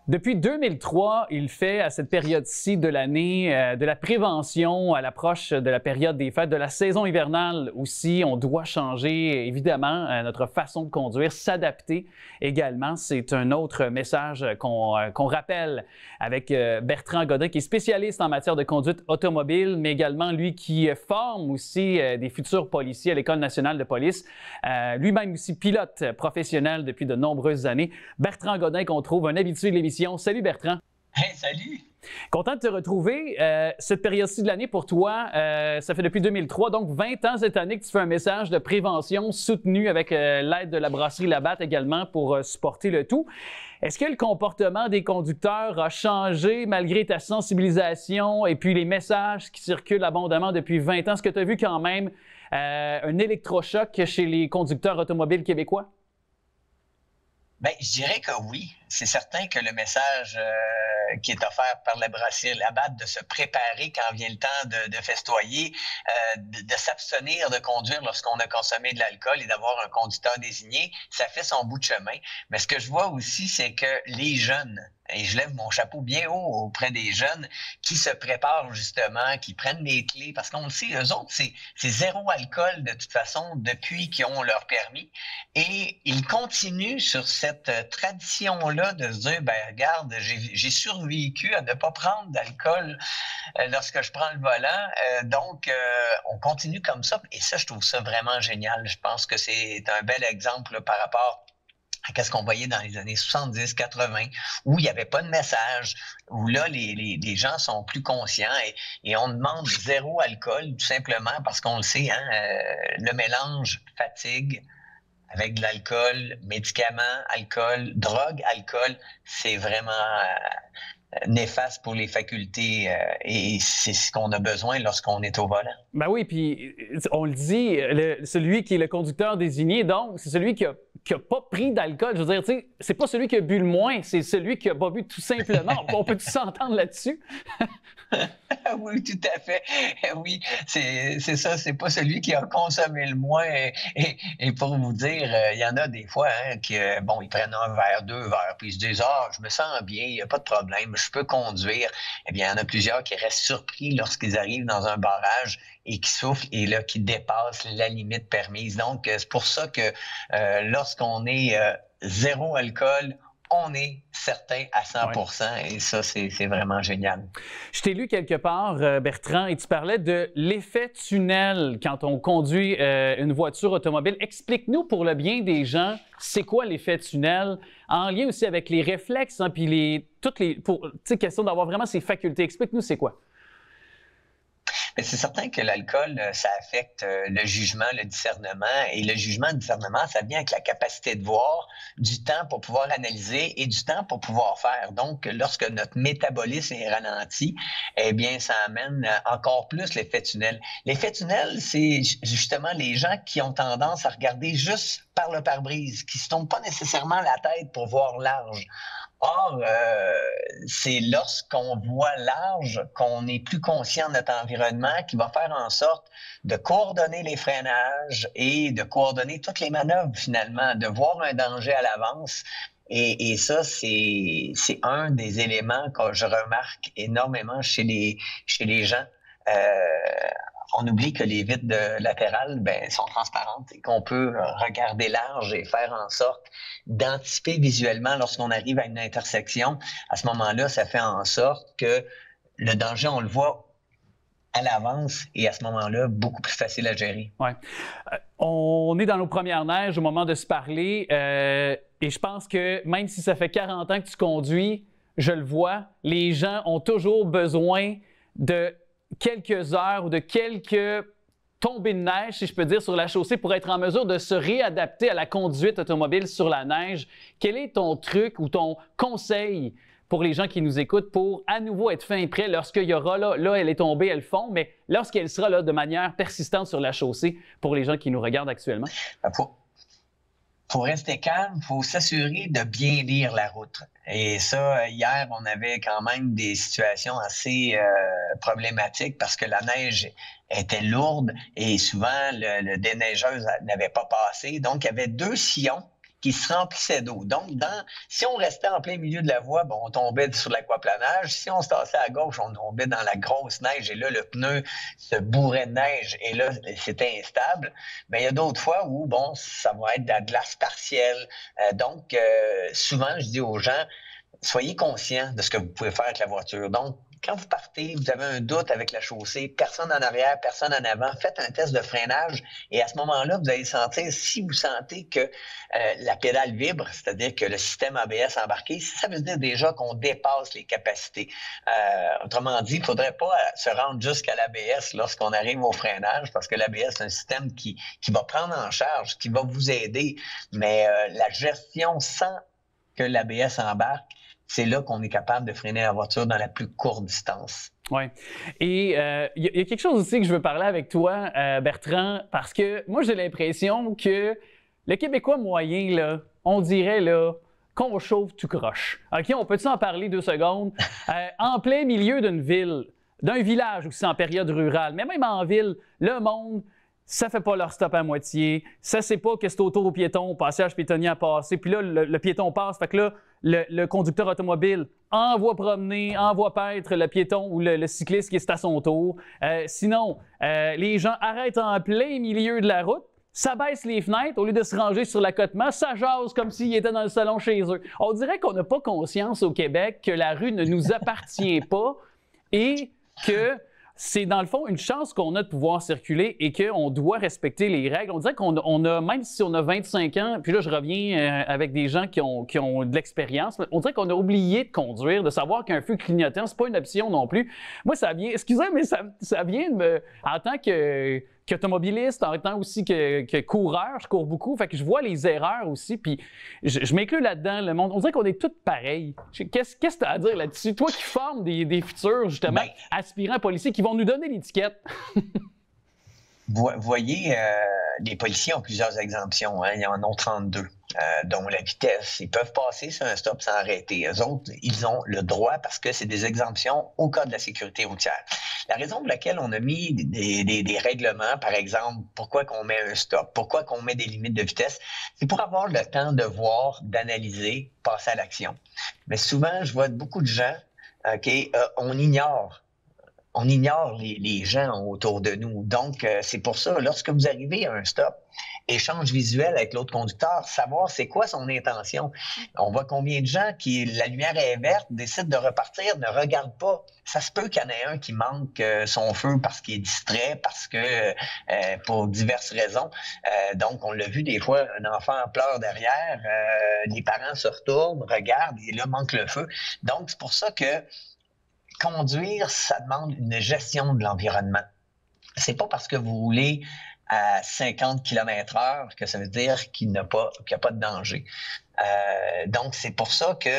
Depuis 2003, il fait à cette période-ci de l'année de la prévention à l'approche de la période des fêtes, de la saison hivernale aussi. On doit changer évidemment notre façon de conduire, s'adapter également. C'est un autre message qu'on rappelle avec Bertrand Godin, qui est spécialiste en matière de conduite automobile, mais également lui qui forme aussi des futurs policiers à l'École nationale de police. Lui-même aussi pilote professionnel depuis de nombreuses années. Bertrand Godin, qu'on trouve un habitué de l'émission. Salut Bertrand. Hey, salut! Content de te retrouver. Cette période-ci de l'année pour toi, ça fait depuis 2003, donc 20 ans cette année que tu fais un message de prévention soutenu avec l'aide de la brasserie Labatt également pour supporter le tout. Est-ce que le comportement des conducteurs a changé malgré ta sensibilisation et puis les messages qui circulent abondamment depuis 20 ans? Est-ce que tu as vu quand même un électrochoc chez les conducteurs automobiles québécois? Bien, je dirais que oui. C'est certain que le message qui est offert par la brasserie Labatt de se préparer quand vient le temps de festoyer, de s'abstenir de conduire lorsqu'on a consommé de l'alcool et d'avoir un conducteur désigné, ça fait son bout de chemin. Mais ce que je vois aussi, c'est que les jeunes, et je lève mon chapeau bien haut auprès des jeunes qui se préparent justement, qui prennent les clés, parce qu'on le sait, eux autres, c'est zéro alcool de toute façon depuis qu'ils ont leur permis. Et ils continuent sur cette tradition-là de se dire, ben regarde, j'ai survécu à ne pas prendre d'alcool lorsque je prends le volant. Donc, on continue comme ça. Et ça, je trouve ça vraiment génial. Je pense que c'est un bel exemple là, par rapport à qu'est-ce qu'on voyait dans les années 70, 80, où il n'y avait pas de message, où là, les gens sont plus conscients et on demande zéro alcool, tout simplement parce qu'on le sait, hein, le mélange fatigue avec de l'alcool, médicaments, alcool, drogue, alcool, c'est vraiment néfaste pour les facultés et c'est ce qu'on a besoin lorsqu'on est au volant. Ben oui, puis on le dit, celui qui est le conducteur désigné, donc, c'est celui qui a pas pris d'alcool. Je veux dire, tu sais, c'est pas celui qui a bu le moins, c'est celui qui a pas bu tout simplement. On peut tous s'entendre là-dessus? Oui, tout à fait. Oui, c'est ça. C'est pas celui qui a consommé le moins. Et pour vous dire, il y en a des fois hein, qui, bon, ils prennent un verre, deux verres, puis ils se disent « Ah, je me sens bien, il n'y a pas de problème, je peux conduire. » Eh bien, il y en a plusieurs qui restent surpris lorsqu'ils arrivent dans un barrage et qui soufflent et là, qui dépassent la limite permise. Donc, c'est pour ça que lorsqu'on est zéro alcool, on est certain à 100%, ouais. Et ça, c'est vraiment génial. Je t'ai lu quelque part, Bertrand, et tu parlais de l'effet tunnel quand on conduit une voiture automobile. Explique-nous pour le bien des gens, c'est quoi l'effet tunnel, en lien aussi avec les réflexes, hein, puis question d'avoir vraiment ces facultés. Explique-nous c'est quoi. C'est certain que l'alcool, ça affecte le jugement, le discernement. Et le jugement, le discernement, ça vient avec la capacité de voir, du temps pour pouvoir analyser et du temps pour pouvoir faire. Donc, lorsque notre métabolisme est ralenti, eh bien, ça amène encore plus l'effet tunnel. L'effet tunnel, c'est justement les gens qui ont tendance à regarder juste par le pare-brise, qui ne se tournent pas nécessairement la tête pour voir large. Or, c'est lorsqu'on voit large qu'on est plus conscient de notre environnement qui va faire en sorte de coordonner les freinages et de coordonner toutes les manœuvres finalement, de voir un danger à l'avance. Et ça, c'est un des éléments que je remarque énormément chez les gens. On oublie que les vitres latérales sont transparentes et qu'on peut regarder large et faire en sorte d'anticiper visuellement lorsqu'on arrive à une intersection. À ce moment-là, ça fait en sorte que le danger, on le voit à l'avance et à ce moment-là, beaucoup plus facile à gérer. Ouais. On est dans nos premières neiges au moment de se parler et je pense que même si ça fait 40 ans que tu conduis, je le vois, les gens ont toujours besoin de quelques heures ou de quelques tombées de neige, si je peux dire, sur la chaussée pour être en mesure de se réadapter à la conduite automobile sur la neige. Quel est ton truc ou ton conseil pour les gens qui nous écoutent pour à nouveau être fin et prêt lorsqu'il y aura, là elle est tombée, elle fond, mais lorsqu'elle sera là de manière persistante sur la chaussée pour les gens qui nous regardent actuellement? Pour rester calme, il faut s'assurer de bien lire la route. Et ça, hier, on avait quand même des situations assez problématiques parce que la neige était lourde et souvent le déneigeuse n'avait pas passé. Donc, il y avait deux sillons qui se remplissait d'eau. Donc, si on restait en plein milieu de la voie, on tombait sur l'aquaplanage. Si on se tassait à gauche, on tombait dans la grosse neige et là, le pneu se bourrait de neige et là, c'était instable. Mais il y a d'autres fois où, ça va être de la glace partielle. Donc, souvent, je dis aux gens, soyez conscients de ce que vous pouvez faire avec la voiture. Donc, quand vous partez, vous avez un doute avec la chaussée, personne en arrière, personne en avant, faites un test de freinage et à ce moment-là, vous allez sentir, si vous sentez que la pédale vibre, c'est-à-dire que le système ABS embarqué, ça veut dire déjà qu'on dépasse les capacités. Autrement dit, il ne faudrait pas se rendre jusqu'à l'ABS lorsqu'on arrive au freinage parce que l'ABS, c'est un système qui va prendre en charge, qui va vous aider, mais la gestion sans que l'ABS embarque, c'est là qu'on est capable de freiner la voiture dans la plus courte distance. Oui. Et il y a quelque chose aussi que je veux parler avec toi, Bertrand, parce que moi, j'ai l'impression que le Québécois moyen, là, on dirait là, qu'on chauffe tout croche. OK, on peut-tu en parler 2 secondes? En plein milieu d'une ville, d'un village aussi en période rurale, mais même en ville, le monde, ça fait pas leur stop à moitié, ça sait pas que c'est autour au piéton, au passage piétonnier à passer, puis là, le piéton passe, fait que là, le conducteur automobile envoie promener, envoie paître le piéton ou le cycliste qui est à son tour. Sinon, les gens arrêtent en plein milieu de la route, s'abaissent les fenêtres, au lieu de se ranger sur l'accotement, ça jase comme s'ils étaient dans le salon chez eux. On dirait qu'on n'a pas conscience au Québec que la rue ne nous appartient pas et que c'est dans le fond une chance qu'on a de pouvoir circuler et qu'on doit respecter les règles. On dirait qu'on a, même si on a 25 ans, puis là je reviens avec des gens qui ont de l'expérience, on dirait qu'on a oublié de conduire, de savoir qu'un feu clignotant, c'est pas une option non plus. Moi, ça vient, excusez, mais ça vient de me, en tant qu'automobiliste, en tant aussi que coureur, je cours beaucoup, fait que je vois les erreurs aussi, puis je m'inclus là-dedans, le monde. On dirait qu'on est tous pareils. Qu'est-ce que tu as à dire là-dessus? Toi qui formes des futurs, justement, aspirants policiers qui vont nous donner l'étiquette. Voyez, les policiers ont plusieurs exemptions. Hein. Ils en ont 32, dont la vitesse. Ils peuvent passer sur un stop sans arrêter. Eux autres, ils ont le droit parce que c'est des exemptions au cas de la sécurité routière. La raison pour laquelle on a mis des règlements, par exemple, pourquoi qu'on met un stop, pourquoi qu'on met des limites de vitesse, c'est pour avoir le temps de voir, d'analyser, passer à l'action. Mais souvent, je vois beaucoup de gens, on ignore les gens autour de nous. Donc, c'est pour ça, lorsque vous arrivez à un stop, échange visuel avec l'autre conducteur, savoir c'est quoi son intention. On voit combien de gens qui, la lumière est verte, décident de repartir, ne regardent pas. Ça se peut qu'il y en ait un qui manque son feu parce qu'il est distrait, parce que pour diverses raisons. Donc, on l'a vu des fois, un enfant pleure derrière, les parents se retournent, regardent et là, manque le feu. Donc, c'est pour ça que conduire, ça demande une gestion de l'environnement. C'est pas parce que vous roulez à 50 km/h que ça veut dire qu'il n'y a pas de danger. Donc, c'est pour ça que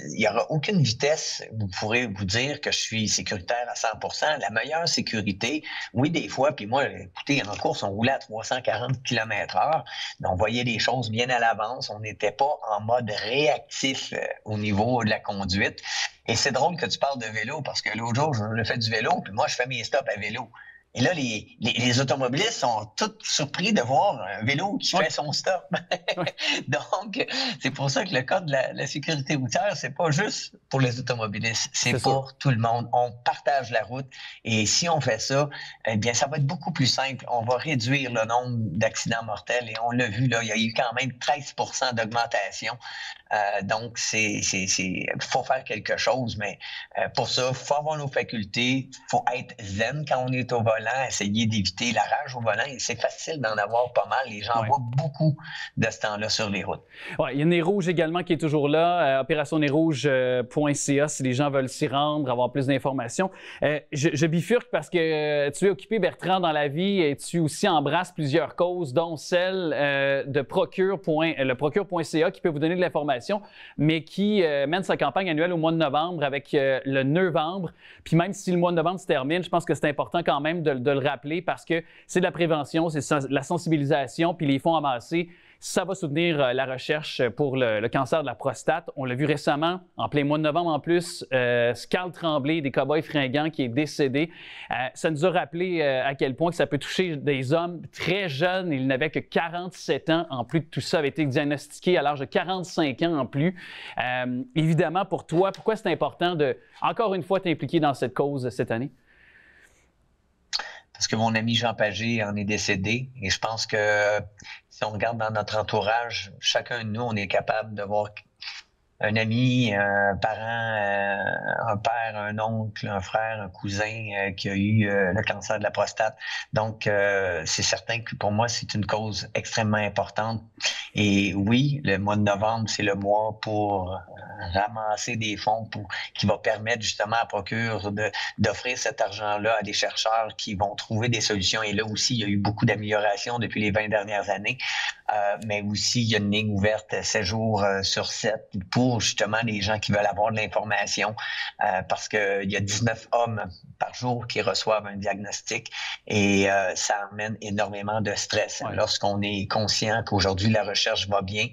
il n'y aura aucune vitesse, vous pourrez vous dire que je suis sécuritaire à 100%. La meilleure sécurité, oui, des fois, puis moi, écoutez, en course, on roulait à 340 km/h, mais on voyait les choses bien à l'avance. On n'était pas en mode réactif au niveau de la conduite. Et c'est drôle que tu parles de vélo, parce que l'autre jour, je fais du vélo, puis moi, je fais mes stops à vélo. Et là, les automobilistes sont tous surpris de voir un vélo qui fait son stop. Donc, c'est pour ça que le code de la sécurité routière, c'est pas juste pour les automobilistes, c'est pour tout le monde. On partage la route et si on fait ça, eh bien, ça va être beaucoup plus simple. On va réduire le nombre d'accidents mortels et on l'a vu, là, il y a eu quand même 13% d'augmentation. Donc, faut faire quelque chose, mais pour ça, il faut avoir nos facultés, il faut être zen quand on est au volant, essayer d'éviter la rage au volant. Et c'est facile d'en avoir pas mal. Les gens voient beaucoup de ce temps-là sur les routes. Ouais, il y a Nez Rouge également qui est toujours là, opérationnezrouge.ca si les gens veulent s'y rendre, avoir plus d'informations. Je bifurque parce que tu es occupé, Bertrand, dans la vie et tu aussi embrasses plusieurs causes, dont celle de procure.ca qui peut vous donner de l'information, mais qui mène sa campagne annuelle au mois de novembre avec le Neuvembre. Puis même si le mois de novembre se termine, je pense que c'est important quand même de le rappeler parce que c'est de la prévention, c'est de la sensibilisation, puis les fonds amassés, Ça va soutenir la recherche pour le cancer de la prostate. On l'a vu récemment, en plein mois de novembre en plus, Carl Tremblay des Cowboys fringants qui est décédé. Ça nous a rappelé à quel point que ça peut toucher des hommes très jeunes. Il n'avait que 47 ans. En plus de tout ça, avait été diagnostiqué à l'âge de 45 ans en plus. Évidemment, pour toi, pourquoi c'est important de, encore une fois, t'impliquer dans cette cause cette année? Parce que mon ami Jean Pagé en est décédé. Et je pense que si on regarde dans notre entourage, chacun de nous, on est capable de voir un ami, un parent, un père, un oncle, un frère, un cousin qui a eu le cancer de la prostate. Donc, c'est certain que pour moi, c'est une cause extrêmement importante. Et oui, le mois de novembre, c'est le mois pour ramasser des fonds qui va permettre justement à Procure d'offrir cet argent-là à des chercheurs qui vont trouver des solutions. Et là aussi, il y a eu beaucoup d'améliorations depuis les 20 dernières années. Mais aussi, il y a une ligne ouverte 7 jours sur 7 pour justement les gens qui veulent avoir de l'information parce qu'il y a 19 hommes par jour qui reçoivent un diagnostic et ça amène énormément de stress. Ouais. Lorsqu'on est conscient qu'aujourd'hui la recherche va bien,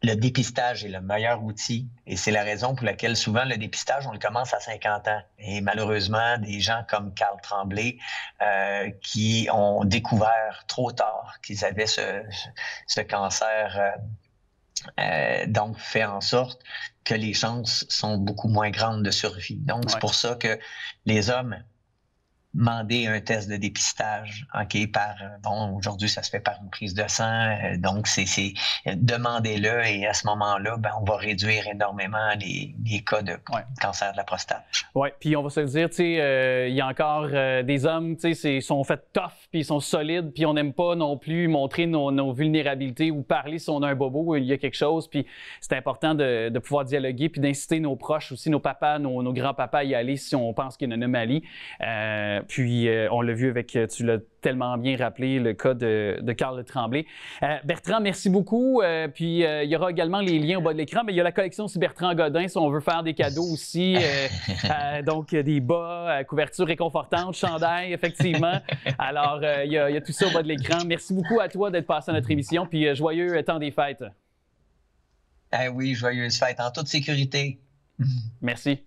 le dépistage est le meilleur outil et c'est la raison pour laquelle souvent le dépistage, on le commence à 50 ans. Et malheureusement, des gens comme Carl Tremblay qui ont découvert trop tard qu'ils avaient ce cancer donc fait en sorte que les chances sont beaucoup moins grandes de survie. Donc, c'est pour ça que les hommes demander un test de dépistage, OK, aujourd'hui, ça se fait par une prise de sang, donc c'est demandez-le et à ce moment-là, on va réduire énormément les cas de cancer de la prostate. Oui, puis on va se le dire, tu sais, il y a encore des hommes, tu sais, ils sont faits tough, puis ils sont solides, puis on n'aime pas non plus montrer nos vulnérabilités ou parler si on a un bobo, il y a quelque chose, puis c'est important de pouvoir dialoguer, puis d'inciter nos proches aussi, nos papas, nos grands-papas à y aller si on pense qu'il y a une anomalie. Puis, on l'a vu avec, tu l'as tellement bien rappelé, le cas de Carl Tremblay. Bertrand, merci beaucoup. Puis, il y aura également les liens au bas de l'écran, mais il y a la collection aussi Bertrand Godin, si on veut faire des cadeaux aussi. Donc, des bas, couverture réconfortante, chandail, effectivement. Alors, il y a tout ça au bas de l'écran. Merci beaucoup à toi d'être passé à notre émission, puis joyeux temps des fêtes. Oui, joyeuses fêtes en toute sécurité. Merci.